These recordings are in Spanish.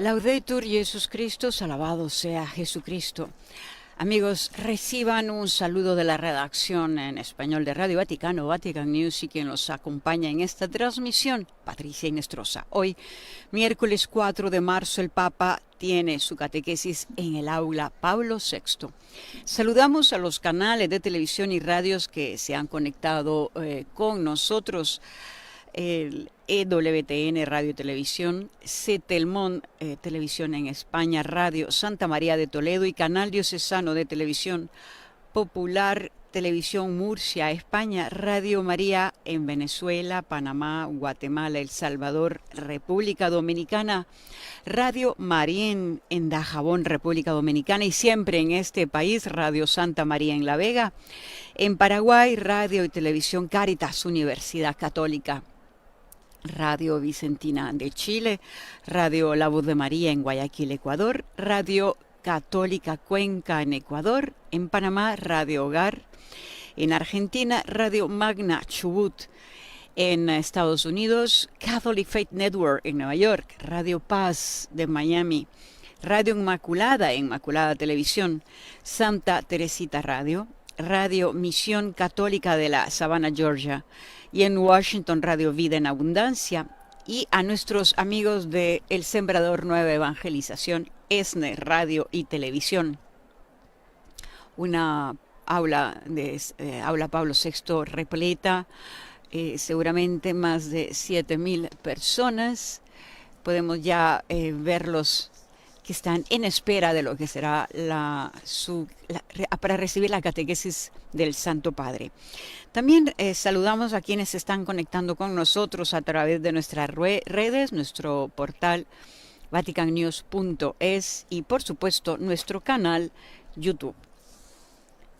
Laudetur Jesus Christus, alabado sea Jesucristo. Amigos, reciban un saludo de la redacción en español de Radio Vaticano, Vatican News, y quien los acompaña en esta transmisión, Patricia Inestrosa. Hoy, miércoles 4 de marzo, el Papa tiene su catequesis en el aula Pablo VI. Saludamos a los canales de televisión y radios que se han conectado con nosotros. El EWTN Radio y Televisión, CETELMON Televisión en España, Radio Santa María de Toledo y Canal Diocesano de Televisión Popular, Televisión Murcia, España, Radio María en Venezuela, Panamá, Guatemala, El Salvador, República Dominicana, Radio Marién en Dajabón, República Dominicana, y siempre en este país, Radio Santa María en La Vega. En Paraguay, Radio y Televisión Cáritas, Universidad Católica. Radio Vicentina de Chile, Radio La Voz de María en Guayaquil, Ecuador, Radio Católica Cuenca en Ecuador, en Panamá, Radio Hogar, en Argentina, Radio Magna Chubut, en Estados Unidos, Catholic Faith Network en Nueva York, Radio Paz de Miami, Radio Inmaculada en Inmaculada Televisión, Santa Teresita Radio, Radio Misión Católica de la Savannah, Georgia, y en Washington, Radio Vida en Abundancia, y a nuestros amigos de El Sembrador Nueva Evangelización, ESNE Radio y Televisión. Una aula Pablo VI repleta, seguramente más de 7,000 personas. Podemos ya verlos que están en espera de lo que será para recibir la catequesis del Santo Padre. También saludamos a quienes se están conectando con nosotros a través de nuestras redes, nuestro portal vaticannews.es y por supuesto nuestro canal YouTube.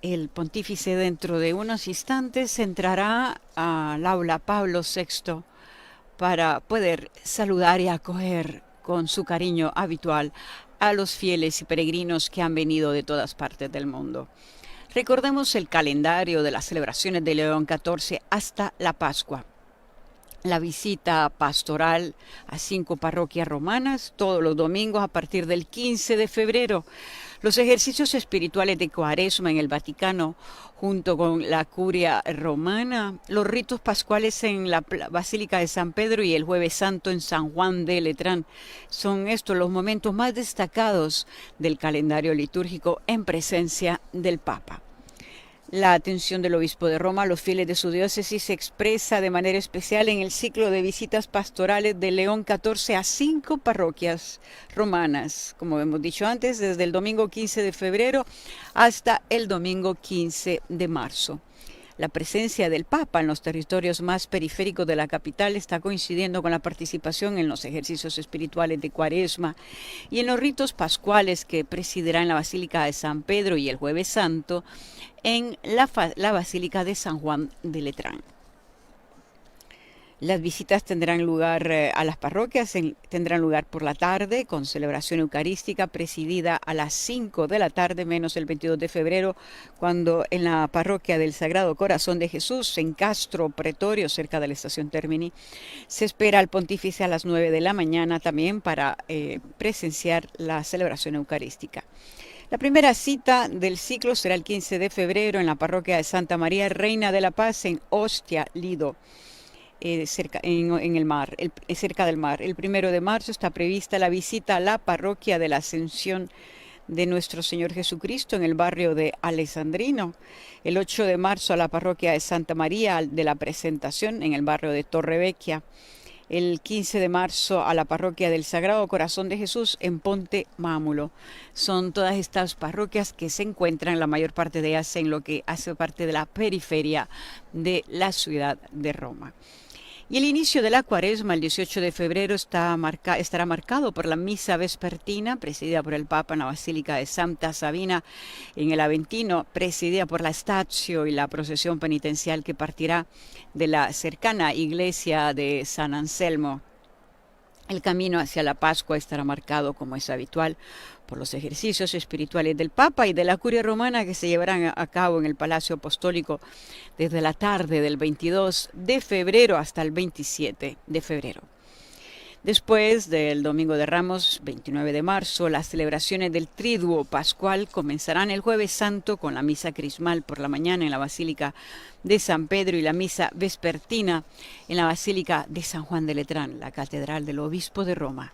El pontífice dentro de unos instantes entrará al aula Pablo VI para poder saludar y acoger con su cariño habitual a los fieles y peregrinos que han venido de todas partes del mundo. Recordemos el calendario de las celebraciones de León XIV hasta la Pascua. La visita pastoral a 5 parroquias romanas todos los domingos a partir del 15 de febrero. Los ejercicios espirituales de Cuaresma en el Vaticano, junto con la curia romana, los ritos pascuales en la Basílica de San Pedro y el Jueves Santo en San Juan de Letrán. Son estos los momentos más destacados del calendario litúrgico en presencia del Papa. La atención del obispo de Roma a los fieles de su diócesis se expresa de manera especial en el ciclo de visitas pastorales de León XIV a 5 parroquias romanas, como hemos dicho antes, desde el domingo 15 de febrero hasta el domingo 15 de marzo. La presencia del Papa en los territorios más periféricos de la capital está coincidiendo con la participación en los ejercicios espirituales de Cuaresma y en los ritos pascuales que presidirá en la Basílica de San Pedro y el Jueves Santo en la Basílica de San Juan de Letrán. Las visitas tendrán lugar a las parroquias, tendrán lugar por la tarde con celebración eucarística presidida a las 5 de la tarde, menos el 22 de febrero, cuando en la parroquia del Sagrado Corazón de Jesús, en Castro Pretorio, cerca de la estación Termini, se espera al pontífice a las 9 de la mañana también para presenciar la celebración eucarística. La primera cita del ciclo será el 15 de febrero en la parroquia de Santa María Reina de la Paz en Ostia, Lido. Cerca del mar. El 1 de marzo está prevista la visita a la parroquia de la Ascensión de Nuestro Señor Jesucristo en el barrio de Alessandrino. El 8 de marzo a la parroquia de Santa María de la Presentación en el barrio de Torrevecchia. El 15 de marzo a la parroquia del Sagrado Corazón de Jesús en Ponte Mámulo. Son todas estas parroquias que se encuentran, la mayor parte de ellas, en lo que hace parte de la periferia de la ciudad de Roma. Y el inicio de la Cuaresma, el 18 de febrero, estará marcado por la misa vespertina, presidida por el Papa en la Basílica de Santa Sabina en el Aventino, presidida por la Stazio y la procesión penitencial que partirá de la cercana iglesia de San Anselmo. El camino hacia la Pascua estará marcado, como es habitual, por los ejercicios espirituales del Papa y de la Curia Romana que se llevarán a cabo en el Palacio Apostólico desde la tarde del 22 de febrero hasta el 27 de febrero. Después del Domingo de Ramos, 29 de marzo, las celebraciones del Triduo Pascual comenzarán el Jueves Santo con la misa crismal por la mañana en la Basílica de San Pedro y la misa vespertina en la Basílica de San Juan de Letrán, la Catedral del Obispo de Roma.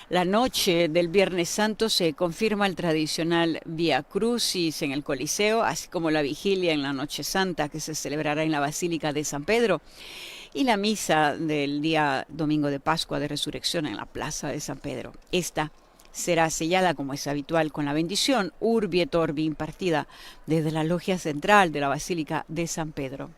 La noche del Viernes Santo se confirma el tradicional Vía Crucis en el Coliseo, así como la vigilia en la Noche Santa que se celebrará en la Basílica de San Pedro y la misa del día Domingo de Pascua de Resurrección en la Plaza de San Pedro. Esta será sellada, como es habitual, con la bendición Urbi et Orbi impartida desde la logia central de la Basílica de San Pedro.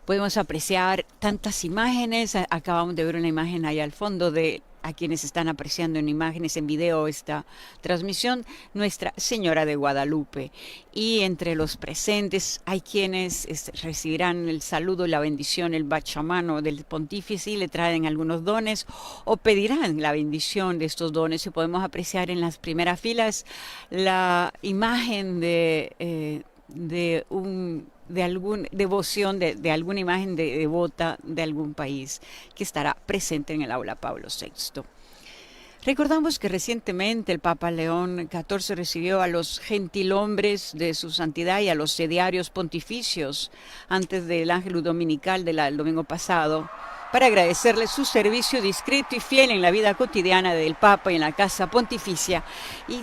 Podemos apreciar tantas imágenes. Acabamos de ver una imagen ahí al fondo de a quienes están apreciando en imágenes, en video, esta transmisión, Nuestra Señora de Guadalupe. Y entre los presentes hay quienes recibirán el saludo y la bendición, el bachamano del pontífice, y le traen algunos dones o pedirán la bendición de estos dones. Y podemos apreciar en las primeras filas la imagen de alguna devoción, de alguna imagen devota de algún país que estará presente en el aula Pablo VI. Recordamos que recientemente el Papa León XIV recibió a los gentilhombres de su santidad y a los sediarios pontificios antes del Ángelus Dominical del domingo pasado para agradecerles su servicio discreto y fiel en la vida cotidiana del Papa y en la Casa Pontificia. Y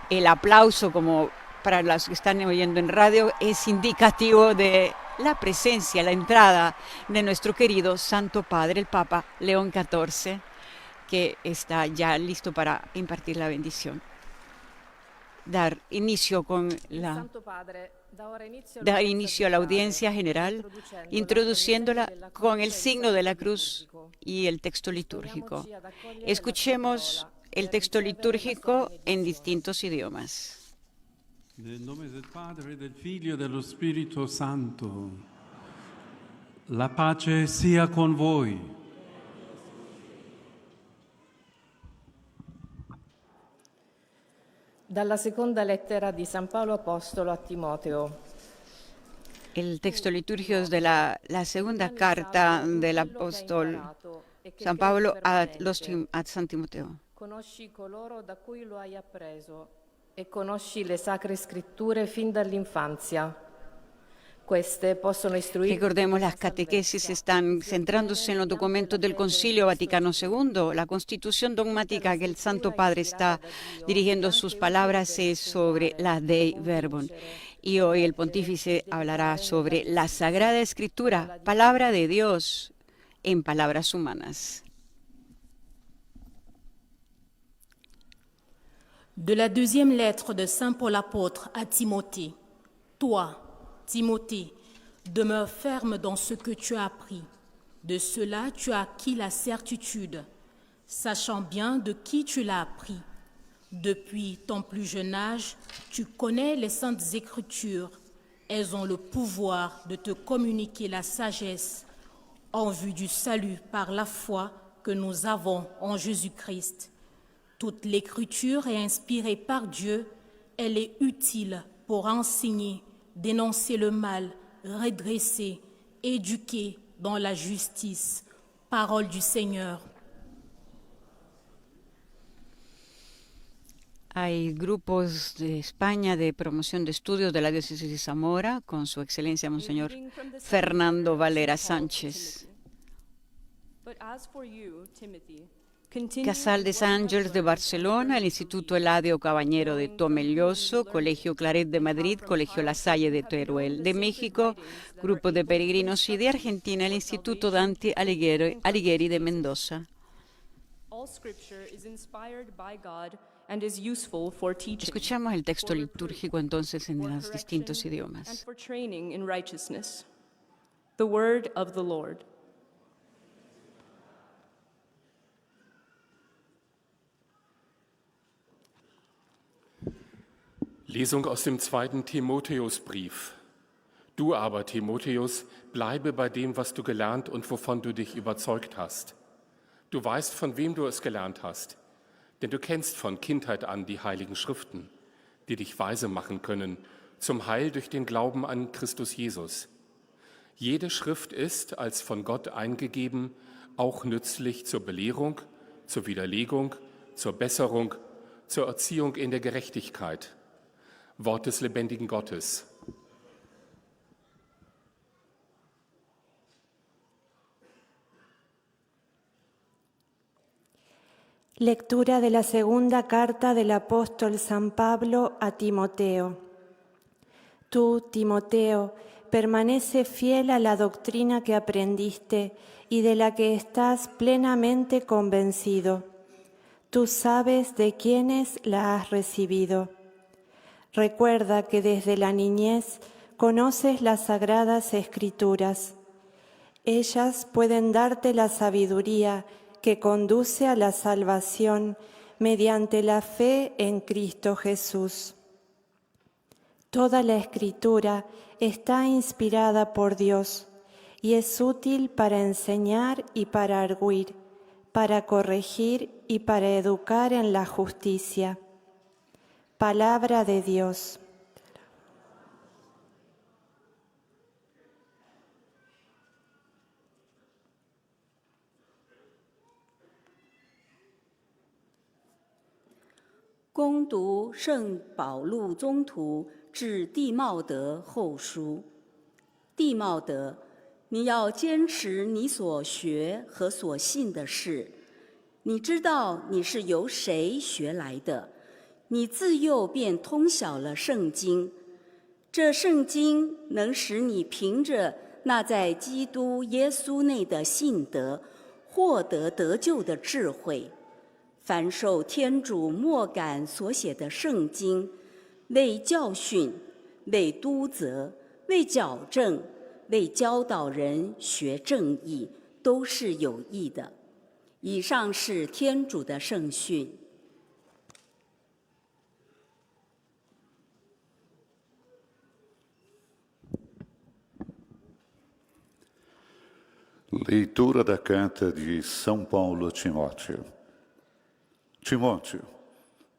el aplauso, como para los que están oyendo en radio, es indicativo de la presencia, la entrada de nuestro querido Santo Padre, el Papa León XIV, que está ya listo para impartir la bendición. Dar inicio a la audiencia general, introduciéndola con el signo de la cruz y el texto litúrgico. Escuchemos el texto litúrgico en distintos idiomas. Nel nome del Padre, del Figlio e dello Spirito Santo, la pace sia con voi. Dalla seconda lettera di San Paolo Apostolo a Timoteo. El texto litúrgico es de la segunda carta del apóstol San Pablo a San Timoteo. Conosci coloro da cui lo hai appreso e conosci le sacre scritture fin dall'infanzia. Queste possono istruirti. Recordemos, las catequesis están centrándose en los documentos del Concilio Vaticano II. La constitución dogmática que el Santo Padre está dirigiendo sus palabras es sobre la Dei Verbum. Y hoy el pontífice hablará sobre la Sagrada Escritura, palabra de Dios en palabras humanas. De la deuxième lettre de Saint Paul apôtre à Timothée. Toi, Timothée, demeure ferme dans ce que tu as appris. De cela, tu as acquis la certitude, sachant bien de qui tu l'as appris. Depuis ton plus jeune âge, tu connais les saintes Écritures. Elles ont le pouvoir de te communiquer la sagesse en vue du salut par la foi que nous avons en Jésus-Christ. Toute l'Écriture est inspirée par Dieu, elle est utile pour enseigner, dénoncer le mal, redresser, éduquer dans la justice. Parole du Seigneur. Hay grupos de España de promoción de estudios de la diócesis de Zamora con su excelencia Monseñor Fernando Valera Sánchez. Casal de Ángeles de Barcelona, el Instituto Eladio Caballero de Tomelloso, Colegio Claret de Madrid, Colegio La Salle de Teruel. De México, Grupo de Peregrinos, y de Argentina, el Instituto Dante Alighieri de Mendoza. Escuchamos el texto litúrgico entonces en los distintos idiomas. The word of the Lord. Lesung aus dem 2. Timotheusbrief. Du aber, Timotheus, bleibe bei dem, was du gelernt und wovon du dich überzeugt hast. Du weißt, von wem du es gelernt hast, denn du kennst von Kindheit an die heiligen Schriften, die dich weise machen können, zum Heil durch den Glauben an Christus Jesus. Jede Schrift ist als von Gott eingegeben auch nützlich zur Belehrung, zur Widerlegung, zur Besserung, zur Erziehung in der Gerechtigkeit. Wort des lebendigen Gottes. Lectura de la segunda carta del apóstol San Pablo a Timoteo. Tú, Timoteo, permanece fiel a la doctrina que aprendiste y de la que estás plenamente convencido. Tú sabes de quiénes la has recibido. Recuerda que desde la niñez conoces las sagradas Escrituras. Ellas pueden darte la sabiduría que conduce a la salvación mediante la fe en Cristo Jesús. Toda la Escritura está inspirada por Dios y es útil para enseñar y para arguir, para corregir y para educar en la justicia. Palabra de Dios. 恭读圣保禄宗徒致弟茂德后书。弟茂德，你要坚持你所学和所信的事。你知道你是由谁学来的，你自幼便通晓了圣经。这圣经能使你凭着那在基督耶稣内的信德，获得得救的智慧。凡受天主默感所写的圣经，为教训、为督责、为矫正、为教导人学正义，都是有益的。以上是天主的圣训。Leitura da carta de São Paulo a Timóteo. Timóteo,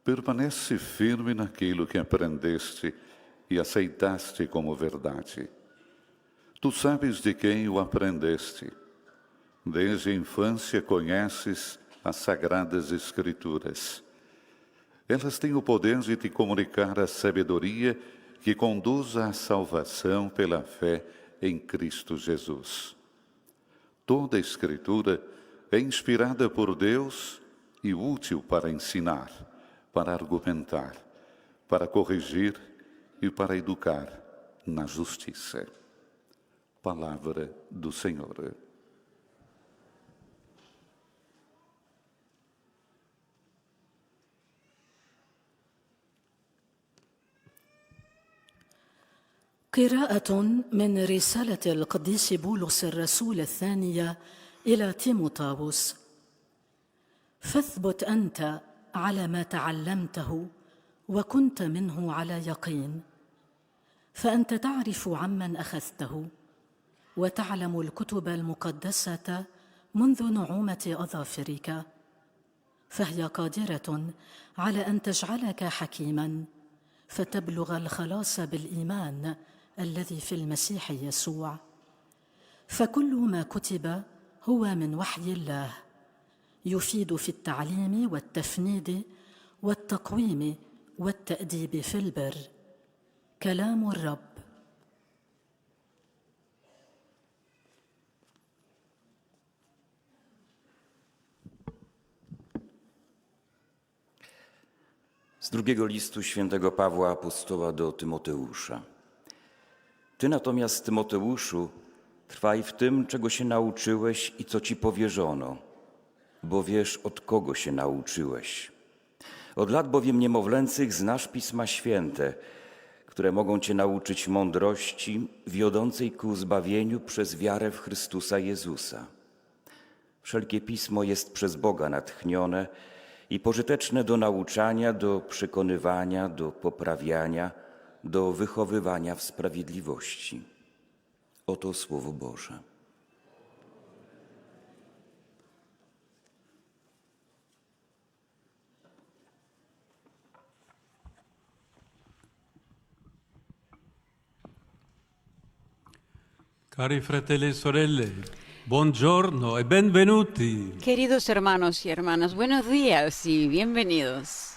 permanece firme naquilo que aprendeste e aceitaste como verdade. Tu sabes de quem o aprendeste. Desde a infância conheces as sagradas Escrituras. Elas têm o poder de te comunicar a sabedoria que conduz à salvação pela fé em Cristo Jesus. Toda a Escritura é inspirada por Deus e útil para ensinar, para argumentar, para corrigir e para educar na justiça. Palavra do Senhor. قراءة من رسالة القديس بولس الرسول الثانية إلى تيموثاوس. فاثبت أنت على ما تعلمته وكنت منه على يقين، فأنت تعرف عمن أخذته، وتعلم الكتب المقدسة منذ نعومة أظافرك، فهي قادرة على أن تجعلك حكيما فتبلغ الخلاص بالإيمان الذي في المسيح يسوع. فكل ما كتب هو من وحي الله، يفيد في التعليم والتفنيد والتقويم والتأديب في البر. كلام الرب. Z drugiego listu świętego Pawła apostoła do Tymoteusza. Ty natomiast, Tymoteuszu, trwaj w tym, czego się nauczyłeś i co ci powierzono, bo wiesz, od kogo się nauczyłeś. Od lat bowiem niemowlęcych znasz Pisma Święte, które mogą cię nauczyć mądrości wiodącej ku zbawieniu przez wiarę w Chrystusa Jezusa. Wszelkie Pismo jest przez Boga natchnione i pożyteczne do nauczania, do przekonywania, do poprawiania, do wychowywania w sprawiedliwości. Oto Słowo Boże. Cari fratelli e sorelle, Buongiorno e benvenuti. Queridos hermanos y hermanas, buenos días y bienvenidos.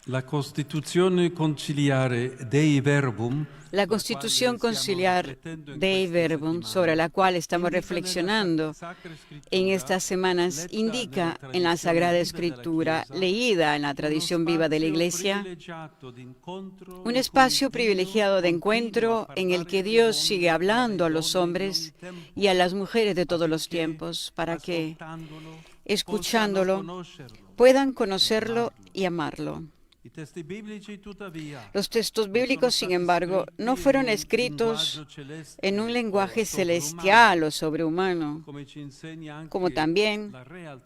La Costituzione conciliare Dei Verbum, La Constitución Conciliar Dei Verbum, sobre la cual estamos reflexionando en estas semanas, indica en la Sagrada Escritura, leída en la tradición viva de la Iglesia, un espacio privilegiado de encuentro en el que Dios sigue hablando a los hombres y a las mujeres de todos los tiempos para que, escuchándolo, puedan conocerlo y amarlo. Los textos bíblicos, sin embargo, no fueron escritos en un lenguaje celestial o sobrehumano, como también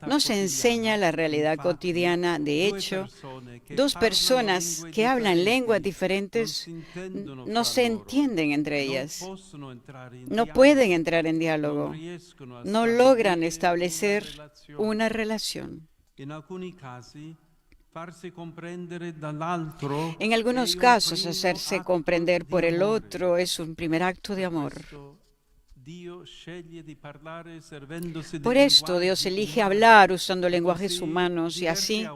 nos enseña la realidad cotidiana. De hecho, dos personas que hablan lenguas diferentes no se entienden entre ellas, no pueden entrar en diálogo, no logran establecer una relación. En algunos casos, hacerse comprender por el otro es un primer acto de amor. Por esto Dios elige hablar usando lenguajes humanos y así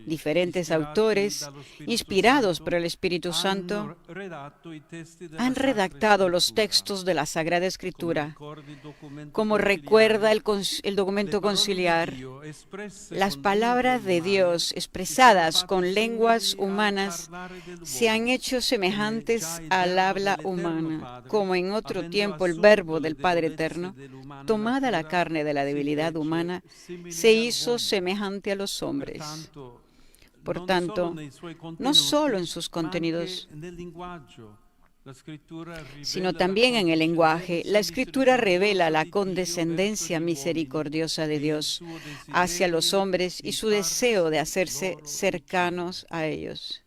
diferentes autores, inspirados por el Espíritu Santo, han redactado los textos de la Sagrada Escritura. Como recuerda el documento conciliar, las palabras de Dios expresadas con lenguas humanas se han hecho semejantes al habla humana, como en otro tiempo el Verbo del Padre Eterno, tomada la carne de la debilidad humana, se hizo semejante a los hombres. Por tanto, no solo en sus contenidos, sino también en el lenguaje, la Escritura revela la condescendencia misericordiosa de Dios hacia los hombres y su deseo de hacerse cercanos a ellos.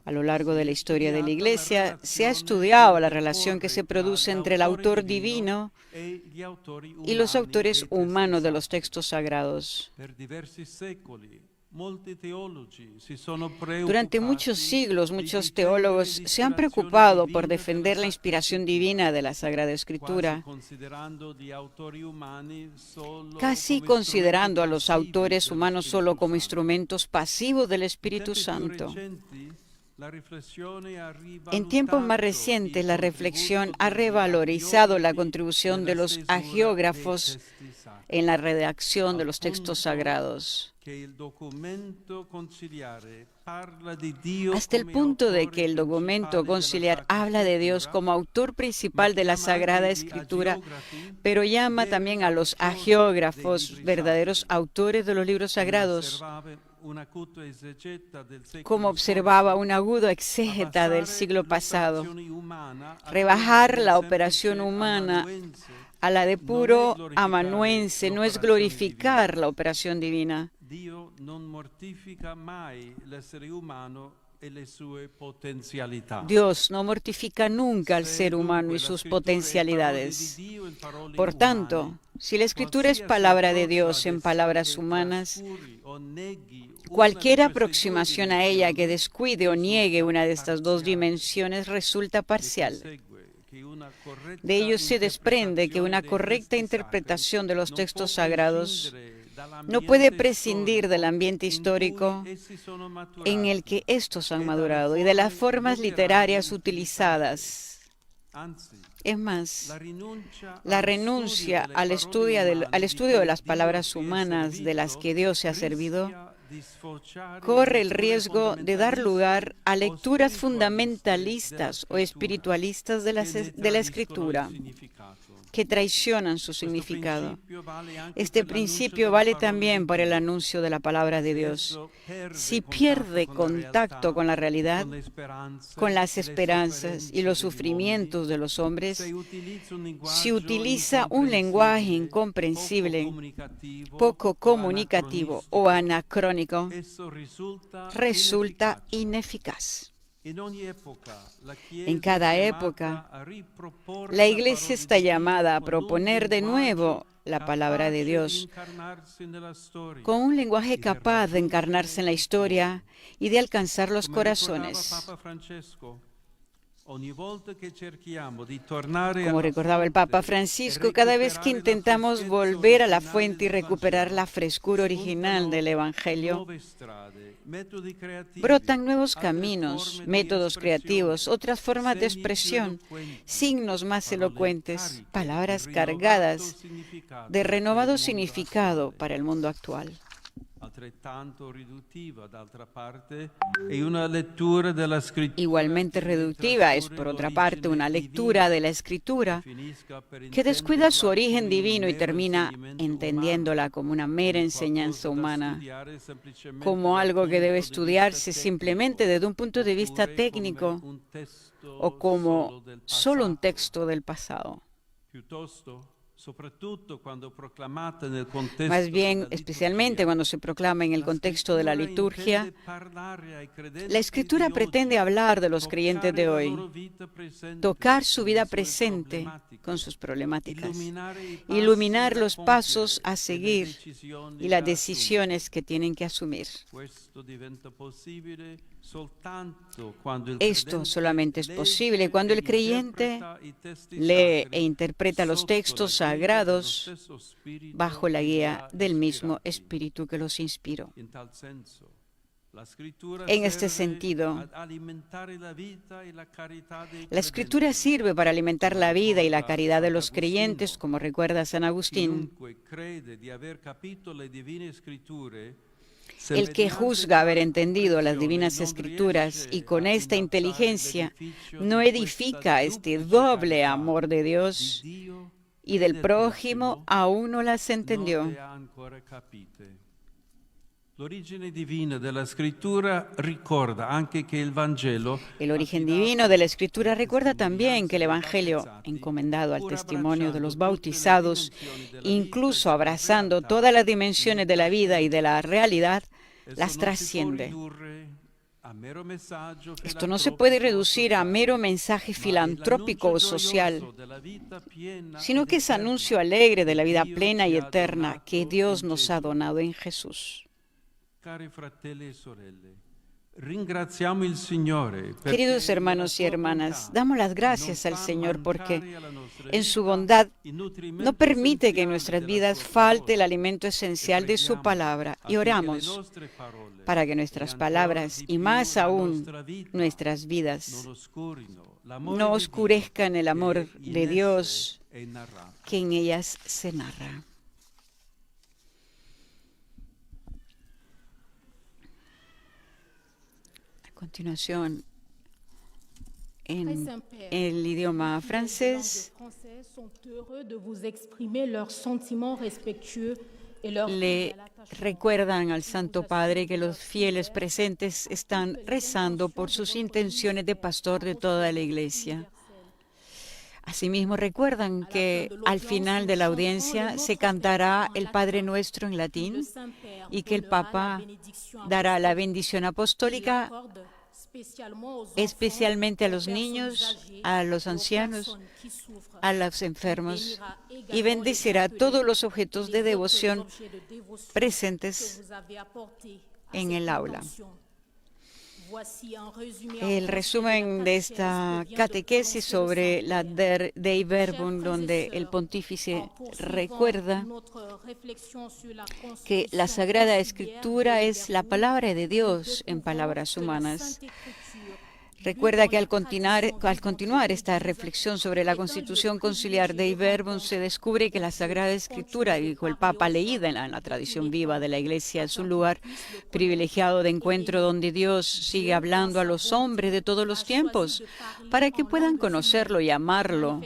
A lo largo de la historia de la Iglesia se ha estudiado la relación que se produce entre el autor divino y los autores humanos de los textos sagrados. Durante muchos siglos, muchos teólogos se han preocupado por defender la inspiración divina de la Sagrada Escritura, casi considerando a los autores humanos solo como instrumentos pasivos del Espíritu Santo. En tiempos más recientes, la reflexión ha revalorizado la contribución de los hagiógrafos en la redacción de los textos sagrados, hasta el punto de que el documento conciliar habla de Dios como autor principal de la Sagrada Escritura, pero llama también a los hagiógrafos verdaderos autores de los libros sagrados. Como observaba un agudo exégeta del siglo pasado, rebajar la operación humana a la de puro amanuense no es glorificar la operación divina. Dios no mortifica nunca al ser humano y sus potencialidades. Por tanto, si la Escritura es palabra de Dios en palabras humanas, cualquier aproximación a ella que descuide o niegue una de estas dos dimensiones resulta parcial. De ello se desprende que una correcta interpretación de los textos sagrados no puede prescindir del ambiente histórico en el que estos han madurado y de las formas literarias utilizadas. Es más, la renuncia al estudio de las palabras humanas de las que Dios se ha servido corre el riesgo de dar lugar a lecturas fundamentalistas o espiritualistas de la Escritura que traicionan su significado. Este principio vale también para el anuncio de la palabra de Dios. Si pierde contacto con la realidad, con las esperanzas y los sufrimientos de los hombres, si utiliza un lenguaje incomprensible, poco comunicativo o anacrónico, resulta ineficaz. En cada época, la Iglesia está llamada a proponer de nuevo la palabra de Dios, con un lenguaje capaz de encarnarse en la historia y de alcanzar los corazones. Como recordaba el Papa Francisco, cada vez que intentamos volver a la fuente y recuperar la frescura original del Evangelio, brotan nuevos caminos, métodos creativos, otras formas de expresión, signos más elocuentes, palabras cargadas de renovado significado para el mundo actual. Igualmente reductiva es, por otra parte, una lectura de la Escritura que descuida su origen divino y termina entendiéndola como una mera enseñanza humana, como algo que debe estudiarse simplemente desde un punto de vista técnico o como solo un texto del pasado. Más bien, especialmente cuando se proclama en el contexto de la liturgia, la Escritura pretende hablar de los creyentes de hoy, tocar su vida presente con sus problemáticas, iluminar los pasos a seguir y las decisiones que tienen que asumir. Esto solamente es posible cuando el creyente lee e interpreta los textos sagrados bajo la guía del mismo Espíritu que los inspiró. En este sentido, la Escritura sirve para alimentar la vida y la caridad de los creyentes, como recuerda San Agustín. El que juzga haber entendido las divinas Escrituras y con esta inteligencia no edifica este doble amor de Dios y del prójimo, aún no las entendió. El origen divino de la Escritura recuerda también que el Evangelio, encomendado al testimonio de los bautizados, incluso abrazando todas las dimensiones de la vida y de la realidad, las trasciende. Esto no se puede reducir a mero mensaje filantrópico o social, sino que es anuncio alegre de la vida plena y eterna que Dios nos ha donado en Jesús. Queridos hermanos y hermanas, damos las gracias al Señor porque en su bondad no permite que en nuestras vidas falte el alimento esencial de su palabra, y oramos para que nuestras palabras y más aún nuestras vidas no oscurezcan el amor de Dios que en ellas se narra. A continuación, en el idioma francés, le recuerdan al Santo Padre que los fieles presentes están rezando por sus intenciones de pastor de toda la Iglesia. Asimismo, recuerdan que al final de la audiencia se cantará el Padre Nuestro en latín y que el Papa dará la bendición apostólica especialmente a los niños, a los ancianos, a los enfermos, y bendecirá todos los objetos de devoción presentes en el aula. El resumen de esta catequesis sobre la Dei Verbum, donde el pontífice recuerda que la Sagrada Escritura es la palabra de Dios en palabras humanas. Recuerda que al continuar esta reflexión sobre la constitución conciliar Dei Verbum, se descubre que la Sagrada Escritura, dijo el Papa, leída en la tradición viva de la Iglesia, es un lugar privilegiado de encuentro donde Dios sigue hablando a los hombres de todos los tiempos para que puedan conocerlo y amarlo.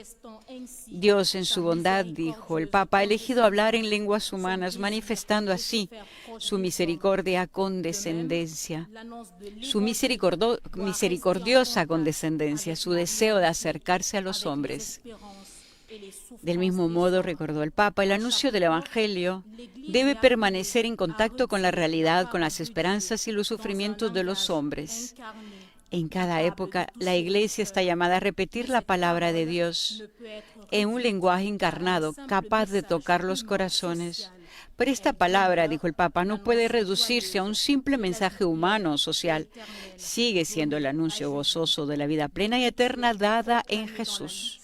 Dios en su bondad, dijo el Papa, ha elegido hablar en lenguas humanas, manifestando así su misericordia condescendencia, su misericordiosa condescendencia, su deseo de acercarse a los hombres. Del mismo modo, recordó el Papa, el anuncio del Evangelio debe permanecer en contacto con la realidad, con las esperanzas y los sufrimientos de los hombres. En cada época, la Iglesia está llamada a repetir la palabra de Dios en un lenguaje encarnado, capaz de tocar los corazones. Pero esta palabra, dijo el Papa, no puede reducirse a un simple mensaje humano o social. Sigue siendo el anuncio gozoso de la vida plena y eterna dada en Jesús.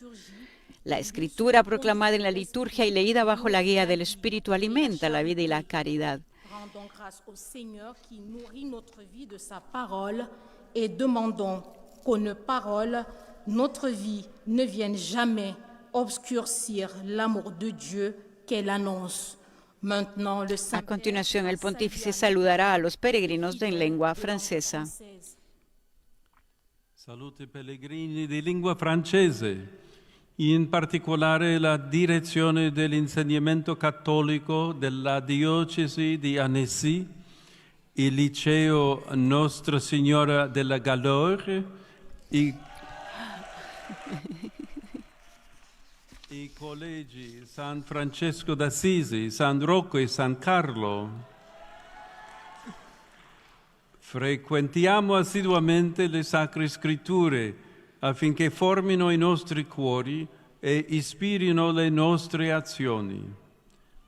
La Escritura proclamada en la liturgia y leída bajo la guía del Espíritu alimenta la vida y la caridad. Rendons grâce au Seigneur qui nourrit notre vie de sa parole et demandons qu'aux paroles, notre vie ne vienne jamais obscurcir l'amour de Dieu qu'elle annonce. Maintenant, le A continuación, el pontífice saludará a los peregrinos en lengua francesa. Salute pellegrini di lingua francese, in particolare la direzione dell'insegnamento cattolico della diocesi di Annecy, il liceo Nostra Signora della Galore, i collegi San Francesco d'Assisi, San Rocco e San Carlo. Frequentiamo assiduamente le Sacre Scritture affinché formino i nostri cuori e ispirino le nostre azioni.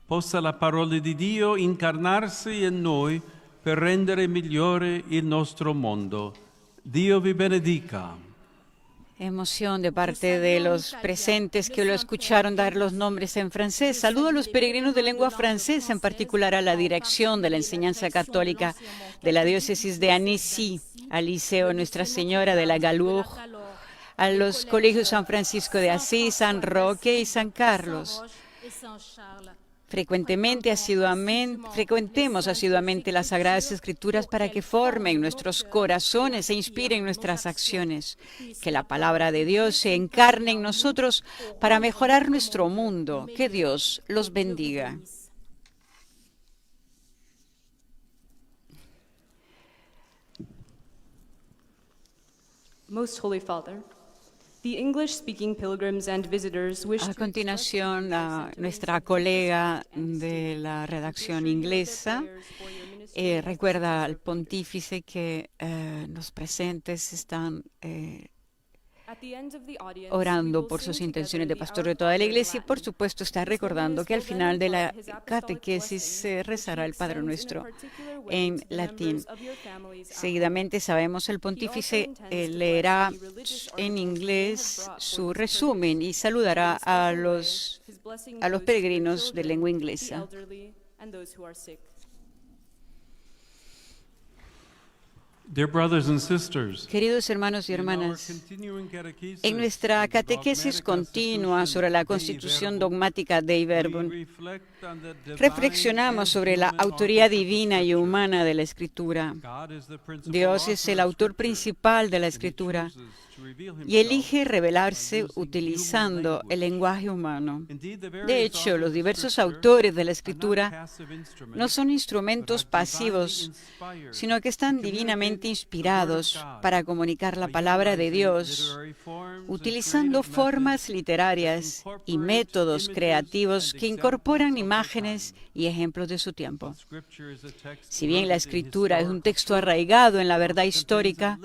Possa la parola di Dio incarnarsi in noi per rendere migliore il nostro mondo. Dio vi benedica. Emoción de parte de los presentes que lo escucharon dar los nombres en francés. Saludo a los peregrinos de lengua francesa, en particular a la dirección de la enseñanza católica de la diócesis de Annecy, al Liceo Nuestra Señora de la Galure, a los colegios San Francisco de Asís, San Roque y San Carlos. Frecuentemos asiduamente las Sagradas Escrituras para que formen nuestros corazones e inspiren nuestras acciones. Que la palabra de Dios se encarne en nosotros para mejorar nuestro mundo. Que Dios los bendiga. Most Holy Father, the English-speaking pilgrims and visitors wish A continuación, nuestra colega de la redacción inglesa recuerda al pontífice que los presentes están orando por sus intenciones de pastor de toda la Iglesia y, por supuesto, está recordando que al final de la catequesis se rezará el Padre Nuestro en latín. Seguidamente, sabemos, el pontífice leerá en inglés su resumen y saludará a los peregrinos de lengua inglesa. Dear brothers and sisters, Queridos hermanos y hermanas, en nuestra catequesis continua sobre la constitución dogmática de Verbum, reflexionamos sobre la autoría divina y humana de la Escritura. Dios es el autor principal de la Escritura y elige revelarse utilizando el lenguaje humano. De hecho, los diversos autores de la Escritura no son instrumentos pasivos, sino que están divinamente inspirados para comunicar la palabra de Dios, utilizando formas literarias y métodos creativos que incorporan imágenes y ejemplos de su tiempo. Si bien la Escritura es un texto arraigado en la verdad histórica,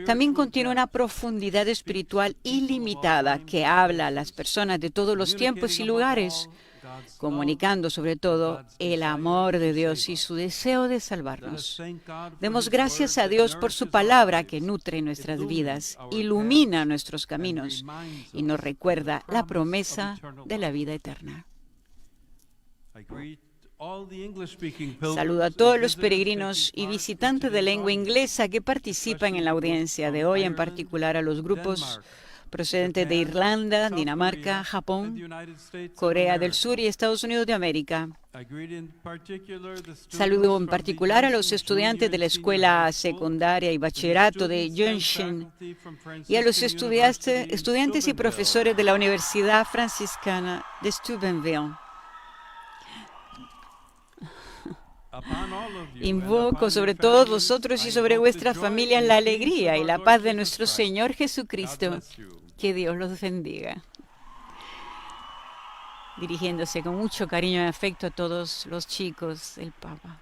también contiene una profundidad espiritual ilimitada que habla a las personas de todos los tiempos y lugares, comunicando sobre todo el amor de Dios y su deseo de salvarnos. Demos gracias a Dios por su palabra que nutre nuestras vidas, ilumina nuestros caminos y nos recuerda la promesa de la vida eterna. Saludo a todos los peregrinos y visitantes de lengua inglesa que participan en la audiencia de hoy, en particular a los grupos procedentes de Irlanda, Dinamarca, Japón, Corea del Sur y Estados Unidos de América. Saludo en particular a los estudiantes de la escuela secundaria y bachillerato de Yonshen y a los estudiantes y profesores de la Universidad Franciscana de Steubenville. Invoco sobre todos vosotros y sobre vuestras familias la alegría y la paz de nuestro Señor Jesucristo. Que Dios los bendiga. Dirigiéndose con mucho cariño y afecto a todos los chicos, el Papa.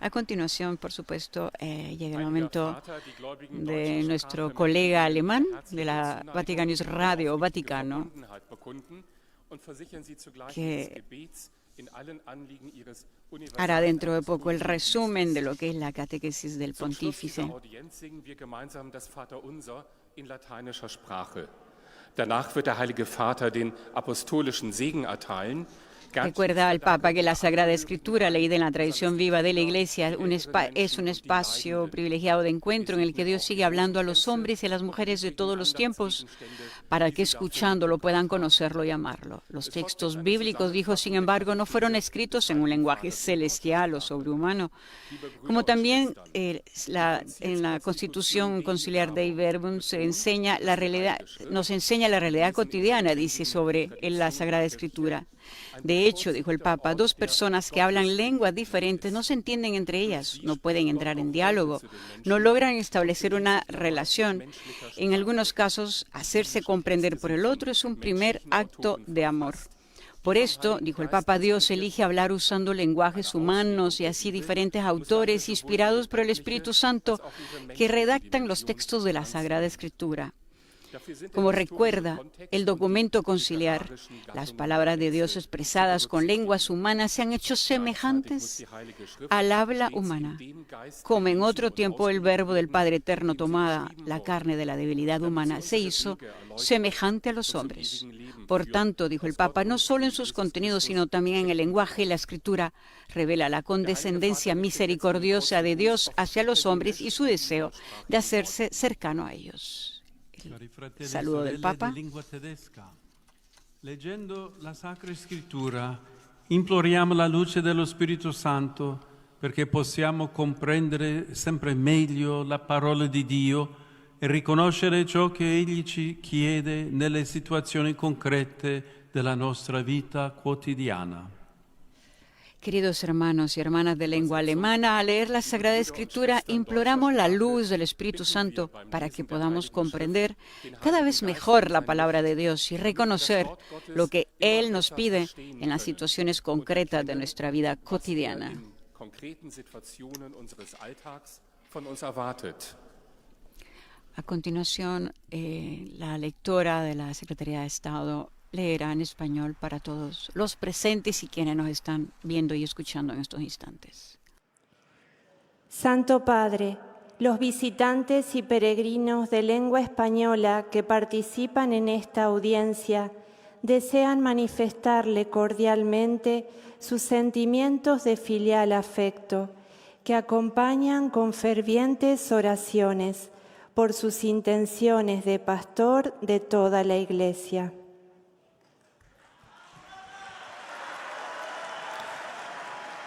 A continuación, por supuesto, llega el momento de nuestro colega alemán de la Vatican News Radio Vaticano, que hará dentro de poco el resumen de lo que es la catequesis del pontífice. Danach wird der Heilige Vater den apostolischen Segen erteilen. Recuerda al Papa que la Sagrada Escritura, leída en la tradición viva de la Iglesia, es un espacio privilegiado de encuentro en el que Dios sigue hablando a los hombres y a las mujeres de todos los tiempos para que escuchándolo puedan conocerlo y amarlo. Los textos bíblicos, dijo, sin embargo, no fueron escritos en un lenguaje celestial o sobrehumano, como también en la Constitución Conciliar Dei Verbum nos enseña la realidad cotidiana, dice, sobre la Sagrada Escritura. De hecho, dijo el Papa, dos personas que hablan lenguas diferentes no se entienden entre ellas, no pueden entrar en diálogo, no logran establecer una relación. En algunos casos, hacerse comprender por el otro es un primer acto de amor. Por esto, dijo el Papa, Dios elige hablar usando lenguajes humanos y así diferentes autores inspirados por el Espíritu Santo que redactan los textos de la Sagrada Escritura. Como recuerda el documento conciliar, las palabras de Dios expresadas con lenguas humanas se han hecho semejantes al habla humana, como en otro tiempo el Verbo del Padre Eterno tomada la carne de la debilidad humana se hizo semejante a los hombres. Por tanto, dijo el Papa, no solo en sus contenidos, sino también en el lenguaje, la Escritura revela la condescendencia misericordiosa de Dios hacia los hombres y su deseo de hacerse cercano a ellos. Saludo del Papa. Leggendo la Sacra Scrittura, imploriamo la luce dello Spirito Santo perché possiamo comprendere sempre meglio la parola di Dio e riconoscere ciò che Egli ci chiede nelle situazioni concrete della nostra vita quotidiana. Queridos hermanos y hermanas de lengua alemana, al leer la Sagrada Escritura imploramos la luz del Espíritu Santo para que podamos comprender cada vez mejor la palabra de Dios y reconocer lo que Él nos pide en las situaciones concretas de nuestra vida cotidiana. A continuación, la lectora de la Secretaría de Estado leerá en español para todos los presentes y quienes nos están viendo y escuchando en estos instantes. Santo Padre, los visitantes y peregrinos de lengua española que participan en esta audiencia desean manifestarle cordialmente sus sentimientos de filial afecto, que acompañan con fervientes oraciones por sus intenciones de pastor de toda la Iglesia.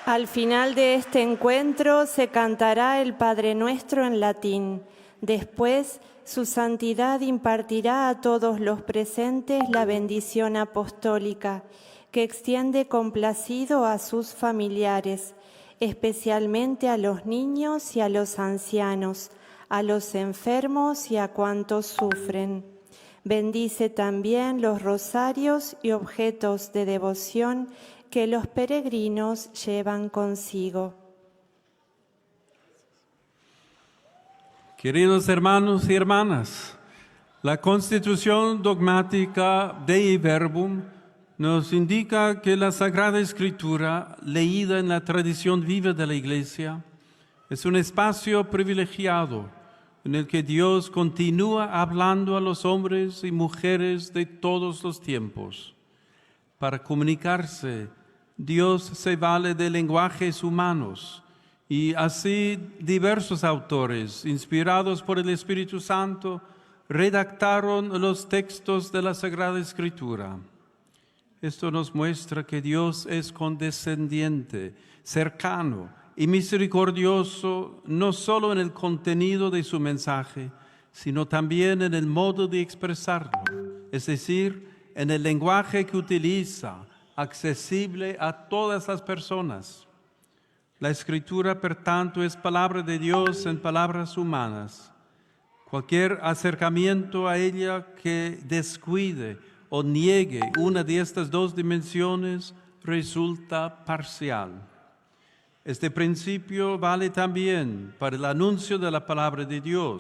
Al final de este encuentro se cantará el Padre Nuestro en latín. Después, su santidad impartirá a todos los presentes la bendición apostólica, que extiende complacido a sus familiares, especialmente a los niños y a los ancianos, a los enfermos y a cuantos sufren. Bendice también los rosarios y objetos de devoción que los peregrinos llevan consigo. Queridos hermanos y hermanas, la Constitución dogmática Dei Verbum nos indica que la Sagrada Escritura, leída en la tradición viva de la Iglesia, es un espacio privilegiado en el que Dios continúa hablando a los hombres y mujeres de todos los tiempos. Para comunicarse, Dios se vale de lenguajes humanos y así diversos autores, inspirados por el Espíritu Santo, redactaron los textos de la Sagrada Escritura. Esto nos muestra que Dios es condescendiente, cercano y misericordioso, no solo en el contenido de su mensaje, sino también en el modo de expresarlo, es decir, en el lenguaje que utiliza, accesible a todas las personas. La Escritura, por tanto, es palabra de Dios en palabras humanas. Cualquier acercamiento a ella que descuide o niegue una de estas dos dimensiones resulta parcial. Este principio vale también para el anuncio de la palabra de Dios.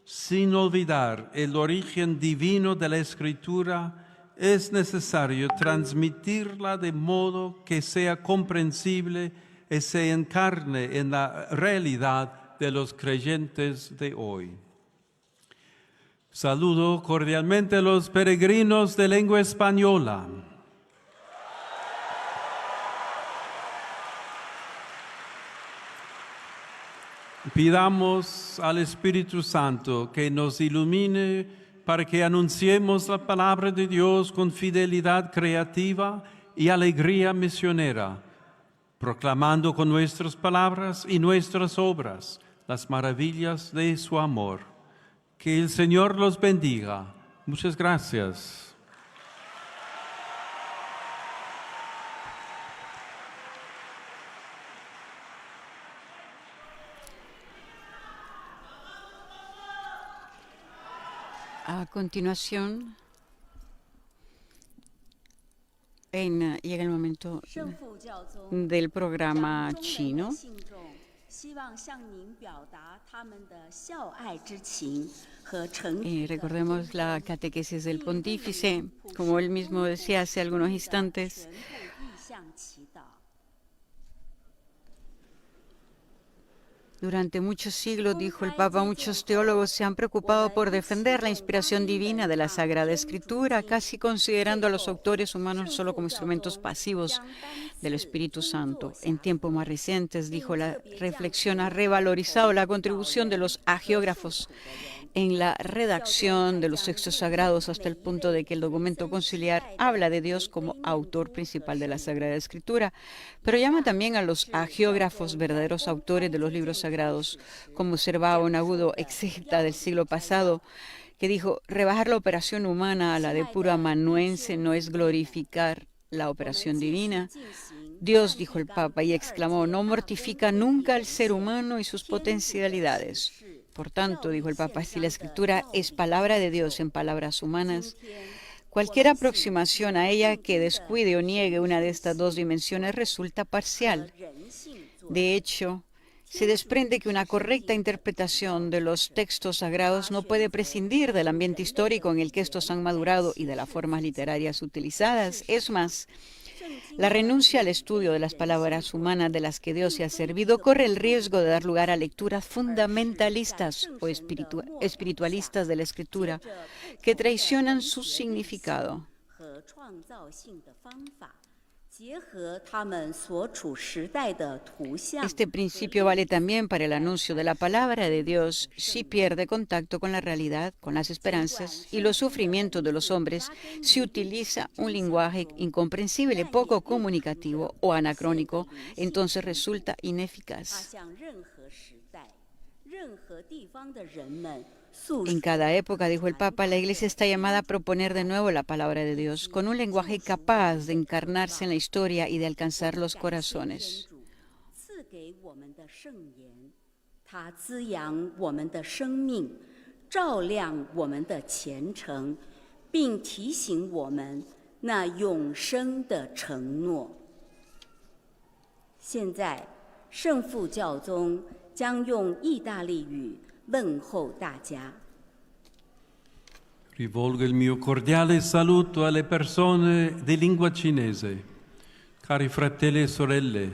Sin olvidar el origen divino de la Escritura, es necesario transmitirla de modo que sea comprensible y se encarne en la realidad de los creyentes de hoy. Saludo cordialmente a los peregrinos de lengua española. Pidamos al Espíritu Santo que nos ilumine para que anunciemos la palabra de Dios con fidelidad creativa y alegría misionera, proclamando con nuestras palabras y nuestras obras las maravillas de su amor. Que el Señor los bendiga. Muchas gracias. A continuación, llega el momento del programa chino. Recordemos la catequesis del pontífice, como él mismo decía hace algunos instantes. Durante muchos siglos, dijo el Papa, muchos teólogos se han preocupado por defender la inspiración divina de la Sagrada Escritura, casi considerando a los autores humanos solo como instrumentos pasivos del Espíritu Santo. En tiempos más recientes, dijo, la reflexión ha revalorizado la contribución de los hagiógrafos en la redacción de los textos sagrados hasta el punto de que el documento conciliar habla de Dios como autor principal de la Sagrada Escritura, pero llama también a los hagiógrafos verdaderos autores de los libros sagrados, como observaba un agudo exégeta del siglo pasado, que dijo, rebajar la operación humana a la de puro amanuense no es glorificar la operación divina. Dios, dijo el Papa, y exclamó, no mortifica nunca al ser humano y sus potencialidades. Por tanto, dijo el Papa, si la Escritura es palabra de Dios en palabras humanas, cualquier aproximación a ella que descuide o niegue una de estas dos dimensiones resulta parcial. De hecho, se desprende que una correcta interpretación de los textos sagrados no puede prescindir del ambiente histórico en el que estos han madurado y de las formas literarias utilizadas. Es más, la renuncia al estudio de las palabras humanas de las que Dios se ha servido corre el riesgo de dar lugar a lecturas fundamentalistas o espiritualistas de la Escritura que traicionan su significado. Este principio vale también para el anuncio de la palabra de Dios si pierde contacto con la realidad, con las esperanzas y los sufrimientos de los hombres, si utiliza un lenguaje incomprensible, poco comunicativo o anacrónico, entonces resulta ineficaz. En cada época, dijo el Papa, la Iglesia está llamada a proponer de nuevo la palabra de Dios con un lenguaje capaz de encarnarse en la historia y de alcanzar los corazones. Rivolgo il mio cordiale saluto alle persone di lingua cinese. Cari fratelli e sorelle,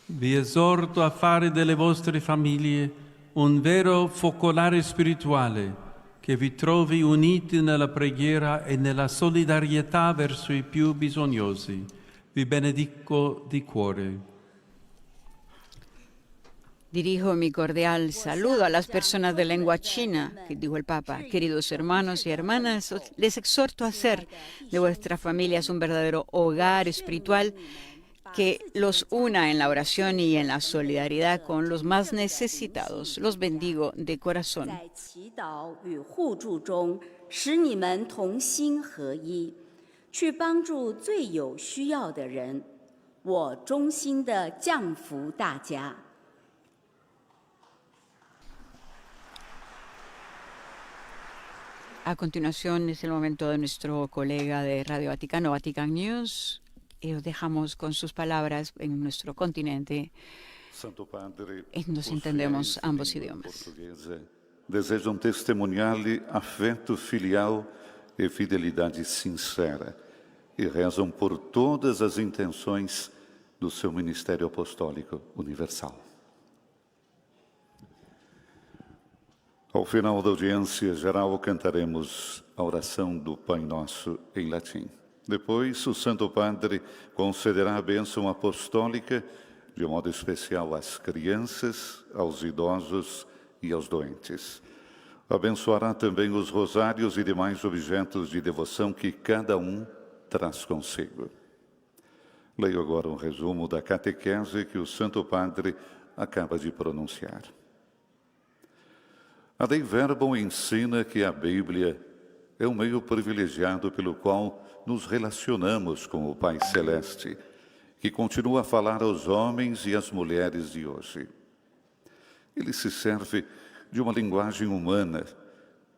vi esorto a fare delle vostre famiglie un vero focolare spirituale che vi trovi uniti nella preghiera e nella solidarietà verso i più bisognosi. Vi benedico di cuore. Dirijo mi cordial saludo a las personas de lengua china, que dijo el Papa. Queridos hermanos y hermanas, les exhorto a hacer de vuestras familias un verdadero hogar espiritual que los una en la oración y en la solidaridad con los más necesitados. Los bendigo de corazón. A continuación es el momento de nuestro colega de Radio Vaticano, Vatican News, y os dejamos con sus palabras en nuestro continente. Santo Padre, Y nos entendemos ambos idiomas. Desejam testemunhar-lhe afeto filial e fidelidade sincera e rezam por todas as intenções do seu ministério apostólico universal. Ao final da audiência geral, cantaremos a oração do Pai Nosso em latim. Depois, o Santo Padre concederá a bênção apostólica, de modo especial às crianças, aos idosos e aos doentes. Abençoará também os rosários e demais objetos de devoção que cada um traz consigo. Leio agora um resumo da catequese que o Santo Padre acaba de pronunciar. A Dei Verbum ensina que a Bíblia é um meio privilegiado pelo qual nos relacionamos com o Pai Celeste, que continua a falar aos homens e às mulheres de hoje. Ele se serve de uma linguagem humana,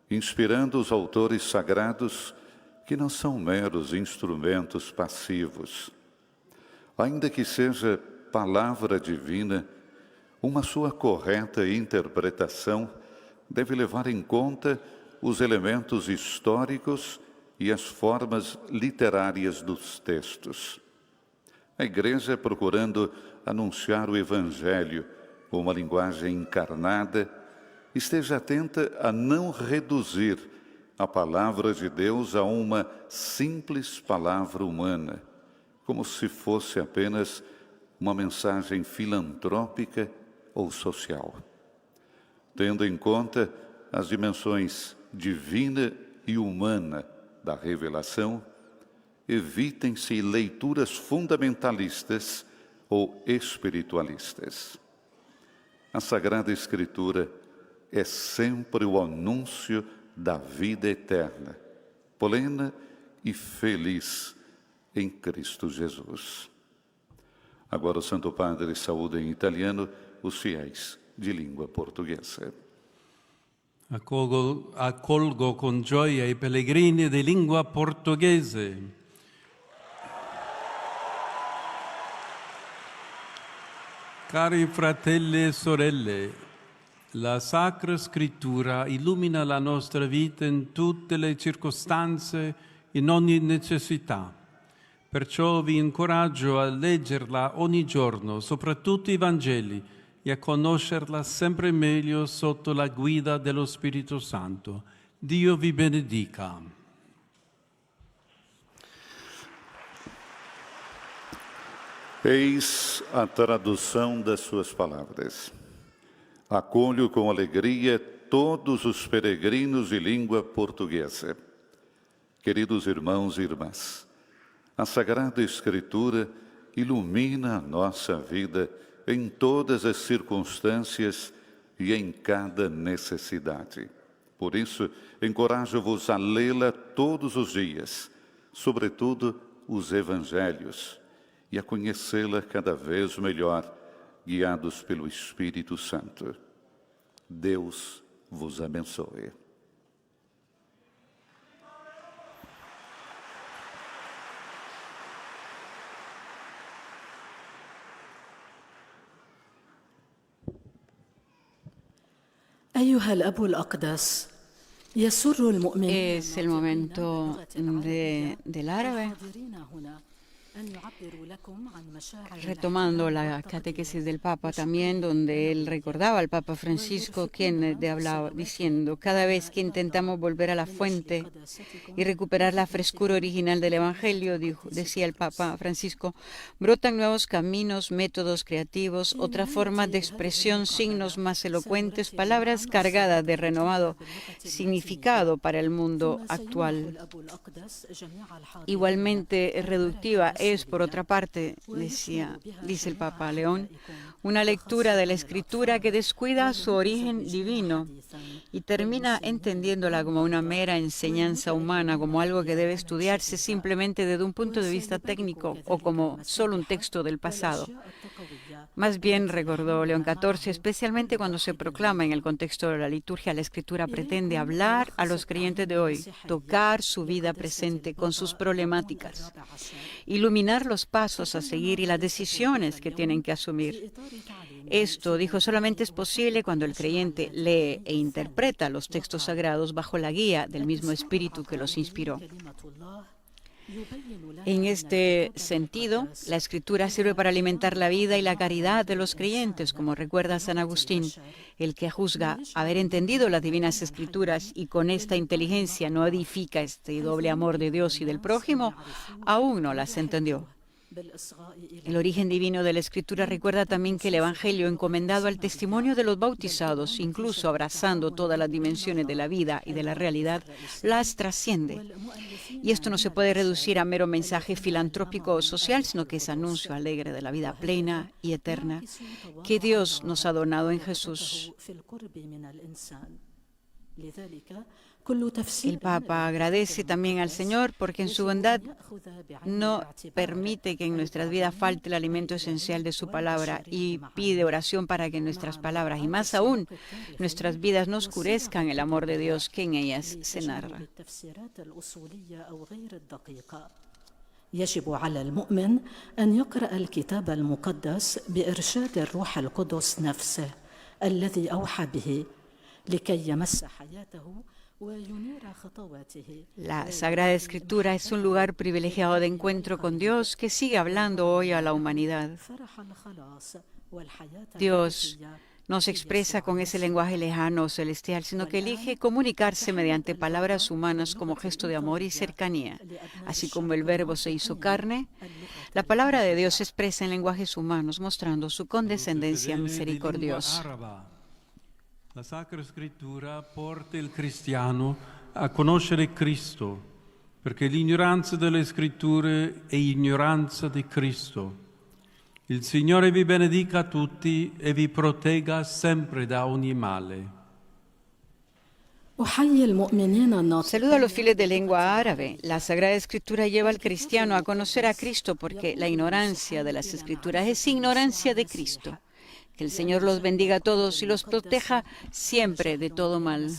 inspirando os autores sagrados que não são meros instrumentos passivos. Ainda que seja palavra divina, uma sua correta interpretação deve levar em conta os elementos históricos e as formas literárias dos textos. A Igreja, procurando anunciar o Evangelho com uma linguagem encarnada, esteja atenta a não reduzir a palavra de Deus a uma simples palavra humana, como se fosse apenas uma mensagem filantrópica ou social. Tendo em conta as dimensões divina e humana da revelação, evitem-se leituras fundamentalistas ou espiritualistas. A Sagrada Escritura é sempre o anúncio da vida eterna, plena e feliz em Cristo Jesus. Agora o Santo Padre saúda em italiano os fiéis de língua portuguesa. Accolgo con gioia i pellegrini di lingua portoghese. Cari fratelli e sorelle, la Sacra Scrittura illumina la nostra vita in tutte le circostanze, in ogni necessità. Perciò vi incoraggio a leggerla ogni giorno, soprattutto i Vangeli, e a conoscerla sempre meglio sotto la guida dello Spirito Santo. Dio vi benedica. Eis a tradução das suas palavras. Acolho com alegria todos os peregrinos de língua portuguesa. Queridos irmãos e irmãs, a Sagrada Escritura ilumina a nossa vida em todas as circunstâncias e em cada necessidade. Por isso, encorajo-vos a lê-la todos os dias, sobretudo os Evangelhos, e a conhecê-la cada vez melhor, guiados pelo Espírito Santo. Deus vos abençoe. أيها الأب الأقدس يسر المؤمنين Es el momento del árabe. Retomando la catequesis del Papa también, donde él recordaba al Papa Francisco, quien hablaba diciendo: cada vez que intentamos volver a la fuente y recuperar la frescura original del Evangelio, decía el Papa Francisco, brotan nuevos caminos, métodos creativos, otras formas de expresión, signos más elocuentes, palabras cargadas de renovado significado para el mundo actual. Igualmente reductiva es, por otra parte, dice el Papa León, Una lectura de la Escritura que descuida su origen divino y termina entendiéndola como una mera enseñanza humana, como algo que debe estudiarse simplemente desde un punto de vista técnico o como solo un texto del pasado. Más bien, recordó León XIV, especialmente cuando se proclama en el contexto de la liturgia, la Escritura pretende hablar a los creyentes de hoy, tocar su vida presente con sus problemáticas, iluminar los pasos a seguir y las decisiones que tienen que asumir. Esto, dijo, solamente es posible cuando el creyente lee e interpreta los textos sagrados bajo la guía del mismo Espíritu que los inspiró. En este sentido, la Escritura sirve para alimentar la vida y la caridad de los creyentes, como recuerda San Agustín. El que juzga haber entendido las divinas Escrituras y con esta inteligencia no edifica este doble amor de Dios y del prójimo, aún no las entendió. El origen divino de la Escritura recuerda también que el Evangelio, encomendado al testimonio de los bautizados, incluso abrazando todas las dimensiones de la vida y de la realidad, las trasciende. Y esto no se puede reducir a mero mensaje filantrópico o social, sino que es anuncio alegre de la vida plena y eterna que Dios nos ha donado en Jesús. El Papa agradece también al Señor porque en su bondad no permite que en nuestras vidas falte el alimento esencial de su palabra y pide oración para que nuestras palabras y más aún nuestras vidas no oscurezcan el amor de Dios que en ellas se narra. يجب على المؤمن أن يقرأ الكتاب المقدس بإرشاد الروح القدس نفسه الذي أوحى به لكي يمس حياته. La Sagrada Escritura es un lugar privilegiado de encuentro con Dios que sigue hablando hoy a la humanidad. Dios no se expresa con ese lenguaje lejano o celestial, sino que elige comunicarse mediante palabras humanas como gesto de amor y cercanía. Así como el Verbo se hizo carne, la palabra de Dios se expresa en lenguajes humanos, mostrando su condescendencia misericordiosa. La Sacra Scrittura porta il cristiano a conoscere Cristo, perché l'ignoranza delle Scritture è ignoranza di Cristo. Il Signore vi benedica a tutti e vi protegga sempre da ogni male. Saludo a los fieles de lengua árabe. La Sagrada Escritura lleva al cristiano a conocer a Cristo porque la ignorancia de las Escrituras es ignorancia de Cristo. Que el Señor los bendiga a todos y los proteja siempre de todo mal.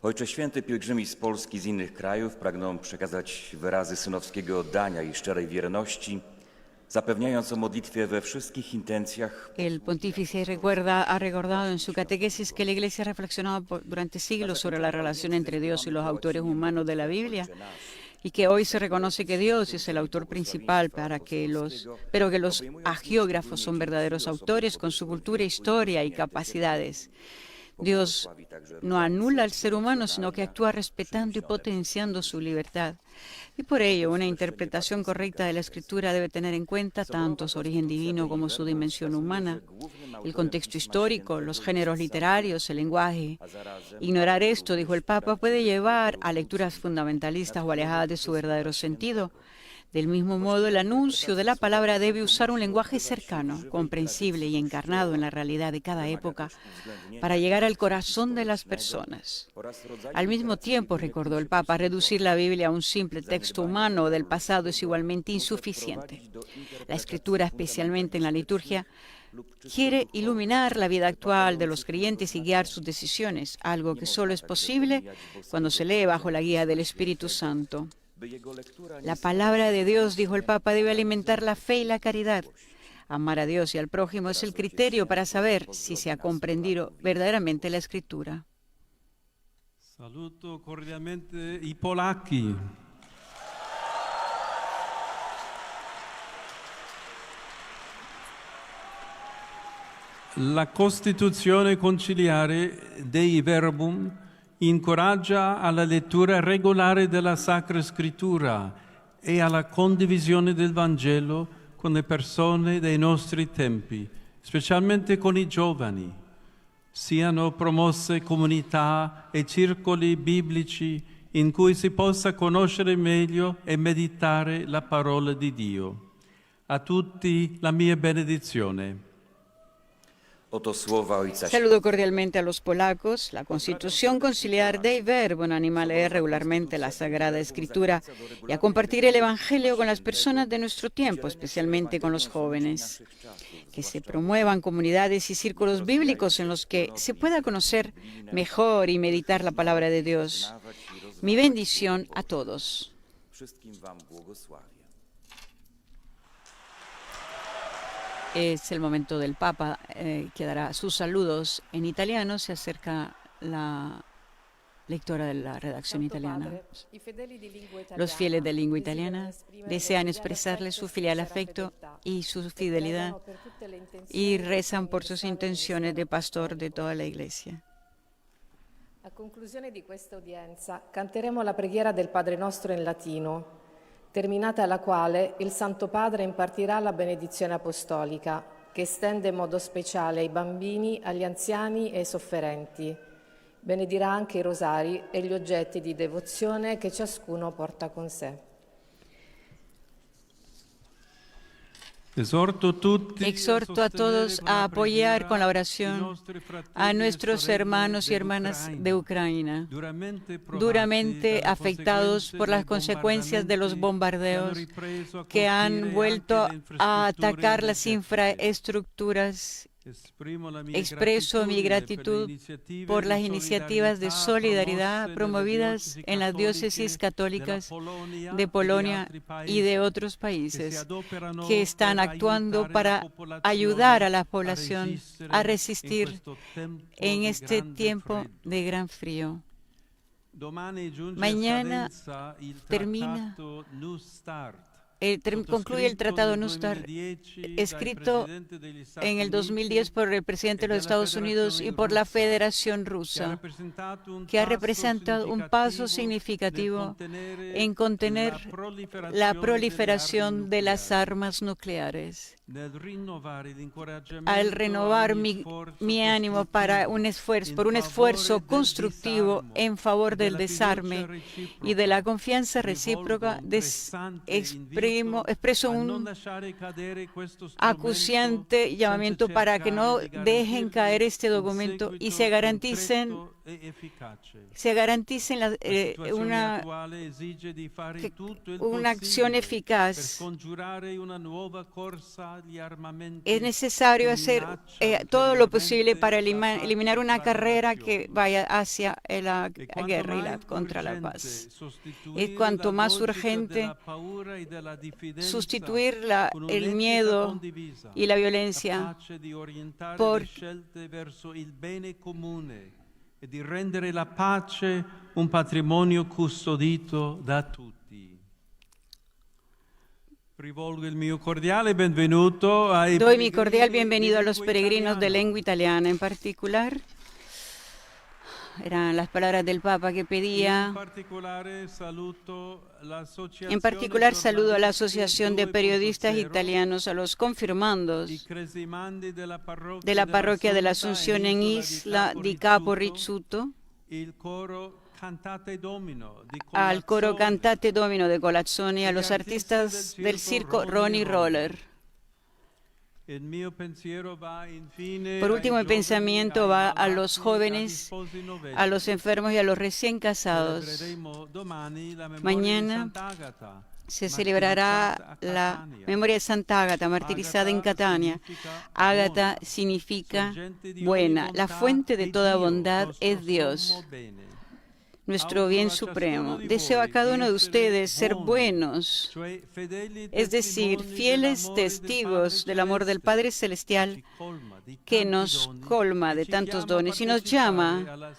Ojcze Święty, pielgrzymi z Polski i z innych krajów pragną przekazać wyrazy synowskiego oddania i szczerej wierności, zapewniając o modlitwie we wszystkich intencjach. El pontífice ha recordado en su catequesis que la Iglesia ha reflexionado durante siglos sobre la relación entre Dios y los autores humanos de la Biblia y que hoy se reconoce que Dios es el autor principal, pero que los hagiógrafos son verdaderos autores con su cultura, historia y capacidades. Dios no anula al ser humano, sino que actúa respetando y potenciando su libertad. Y por ello, una interpretación correcta de la Escritura debe tener en cuenta tanto su origen divino como su dimensión humana, el contexto histórico, los géneros literarios, el lenguaje. Ignorar esto, dijo el Papa, puede llevar a lecturas fundamentalistas o alejadas de su verdadero sentido. Del mismo modo, el anuncio de la palabra debe usar un lenguaje cercano, comprensible y encarnado en la realidad de cada época para llegar al corazón de las personas. Al mismo tiempo, recordó el Papa, reducir la Biblia a un simple texto humano del pasado es igualmente insuficiente. La Escritura, especialmente en la liturgia, quiere iluminar la vida actual de los creyentes y guiar sus decisiones, algo que solo es posible cuando se lee bajo la guía del Espíritu Santo. La palabra de Dios, dijo el Papa, debe alimentar la fe y la caridad. Amar a Dios y al prójimo es el criterio para saber si se ha comprendido verdaderamente la Escritura. Saluto cordialmente i polacchi. La Costituzione conciliare Dei Verbum incoraggia alla lettura regolare della Sacra Scrittura e alla condivisione del Vangelo con le persone dei nostri tempi, specialmente con i giovani. Siano promosse comunità e circoli biblici in cui si possa conoscere meglio e meditare la parola di Dio. A tutti la mia benedizione. Oto słowa Ojca Saludo cordialmente a los polacos. La Constitución Conciliar Dei Verbum anima a leer regularmente la Sagrada Escritura y a compartir el Evangelio con las personas de nuestro tiempo, especialmente con los jóvenes. Que se promuevan comunidades y círculos bíblicos en los que se pueda conocer mejor y meditar la palabra de Dios. Mi bendición a todos. Wszystkim wam błogosławię. Es el momento del Papa, que dará sus saludos en italiano. Se acerca la lectora de la redacción italiana. Los fieles de lengua italiana desean expresarle su filial afecto y su fidelidad y rezan por sus intenciones de pastor de toda la Iglesia. A conclusione di questa udienza canteremo la preghiera del Padre Nostro in latino, terminata la quale il Santo Padre impartirà la benedizione apostolica, che estende in modo speciale ai bambini, agli anziani e ai sofferenti. Benedirà anche i rosari e gli oggetti di devozione che ciascuno porta con sé. Exhorto a todos a apoyar con la oración a nuestros hermanos y hermanas de Ucrania, duramente afectados por las consecuencias de los bombardeos que han vuelto a atacar las infraestructuras. Expreso mi gratitud por las iniciativas de solidaridad promovidas en las diócesis católicas de Polonia y de otros países que están actuando para ayudar a la población a resistir en este tiempo de gran frío. Mañana concluye el Tratado New START, escrito en el 2010 por el presidente de los Estados Unidos y por la Federación Rusa, que ha representado un paso significativo en contener la proliferación de las armas nucleares. Al renovar mi ánimo por un esfuerzo constructivo en favor del desarme y de la confianza recíproca, expreso un acuciante llamamiento para que no dejen caer este documento y se garanticen una acción eficaz. Es necesario hacer todo lo posible para eliminar una carrera que vaya hacia la guerra y contra la paz. Es cuanto más urgente sustituir el miedo y la violencia por e di rendere la pace un patrimonio custodito da tutti. Rivolgo il mio cordiale benvenuto ai Doy mi cordial bienvenido a los peregrinos de lengua italiana en particular. Eran las palabras del Papa que pedía. En particular saludo a la Asociación de Periodistas Italianos, a los confirmandos de la parroquia de la Asunción en Isla di Capo Rizzuto, al coro Cantate Domino de Colazzoni, a los artistas del circo Ronnie Roller. Por último, el pensamiento va a los jóvenes, a los enfermos y a los recién casados. Mañana se celebrará la memoria de Santa Ágata, martirizada en Catania. Ágata significa buena. La fuente de toda bondad es Dios, nuestro bien supremo. Deseo a cada uno de ustedes ser buenos, es decir, fieles testigos del amor del Padre Celestial, que nos colma de tantos dones y nos llama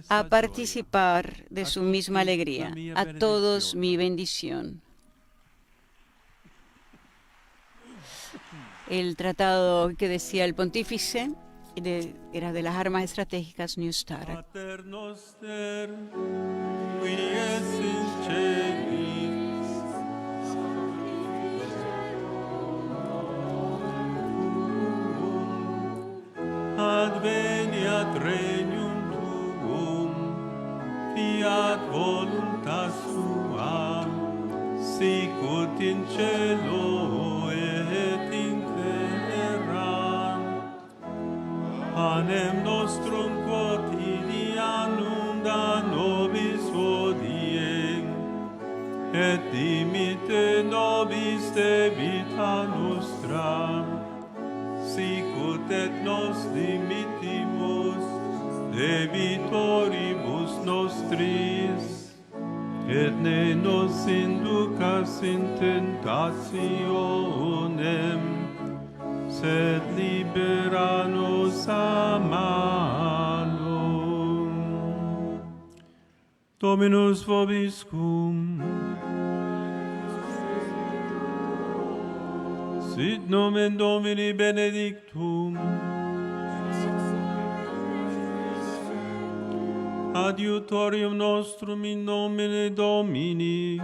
a participar de su misma alegría. A todos mi bendición. El tratado que decía el pontífice era de las armas estratégicas New START. Pater noster, qui es in celis, sicut in cielo et in terra. Panem nostrum quotidianum da nobis hodie, et dimitte nobis debita nostra, sicut et nos dimittimus debitoribus nostris, et ne nos inducas in tentationem, sed libera nos a malo. Dominus vobiscum. Sit nomen Domini benedictum. Adiutorium nostrum in nomine Domini.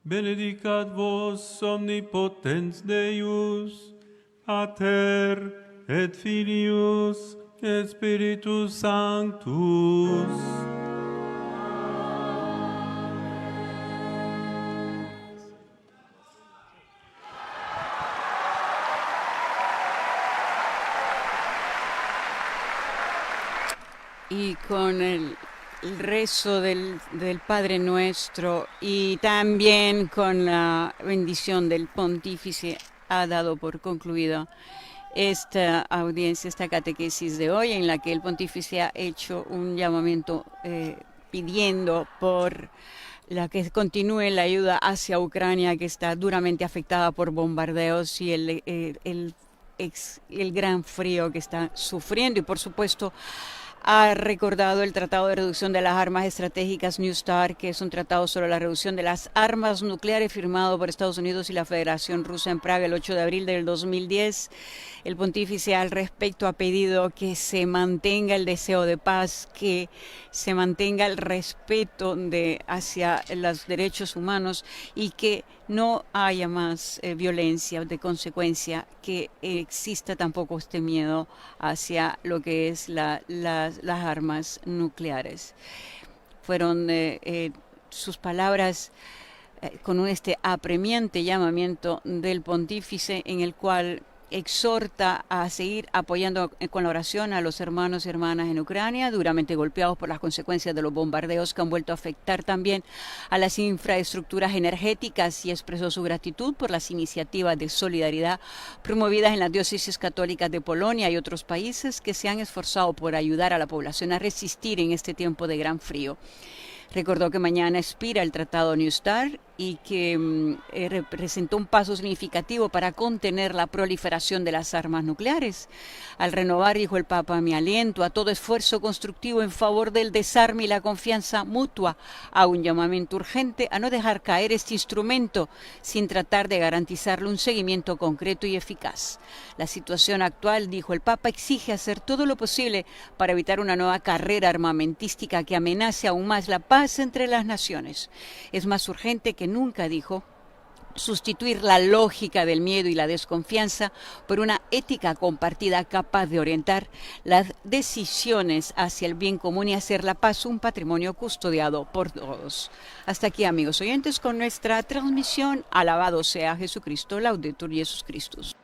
Benedicat vos omnipotens Deus, Pater et Filius et Spiritus Sanctus. Y con el rezo del Padre Nuestro y también con la bendición del Pontífice ha dado por concluida esta audiencia, esta catequesis de hoy, en la que el Pontífice ha hecho un llamamiento pidiendo por la que continúe la ayuda hacia Ucrania, que está duramente afectada por bombardeos y el gran frío que está sufriendo, y por supuesto ha recordado el Tratado de Reducción de las Armas Estratégicas New START, que es un tratado sobre la reducción de las armas nucleares firmado por Estados Unidos y la Federación Rusa en Praga el 8 de abril del 2010. El pontífice al respecto ha pedido que se mantenga el deseo de paz, que se mantenga el respeto hacia los derechos humanos y que no haya más violencia de consecuencia, que exista tampoco este miedo hacia lo que es las armas nucleares. Fueron sus palabras con este apremiante llamamiento del pontífice, en el cual exhorta a seguir apoyando con la oración a los hermanos y hermanas en Ucrania, duramente golpeados por las consecuencias de los bombardeos que han vuelto a afectar también a las infraestructuras energéticas, y expresó su gratitud por las iniciativas de solidaridad promovidas en las diócesis católicas de Polonia y otros países que se han esforzado por ayudar a la población a resistir en este tiempo de gran frío. Recordó que mañana expira el Tratado New START y que representó un paso significativo para contener la proliferación de las armas nucleares. Al renovar, dijo el Papa, mi aliento a todo esfuerzo constructivo en favor del desarme y la confianza mutua, a un llamamiento urgente a no dejar caer este instrumento sin tratar de garantizarle un seguimiento concreto y eficaz. La situación actual, dijo el Papa, exige hacer todo lo posible para evitar una nueva carrera armamentística que amenace aún más la paz entre las naciones. Es más urgente que nunca, dijo, sustituir la lógica del miedo y la desconfianza por una ética compartida capaz de orientar las decisiones hacia el bien común y hacer la paz un patrimonio custodiado por todos. Hasta aquí, amigos oyentes, con nuestra transmisión. Alabado sea Jesucristo, Laudetur Jesus Christus.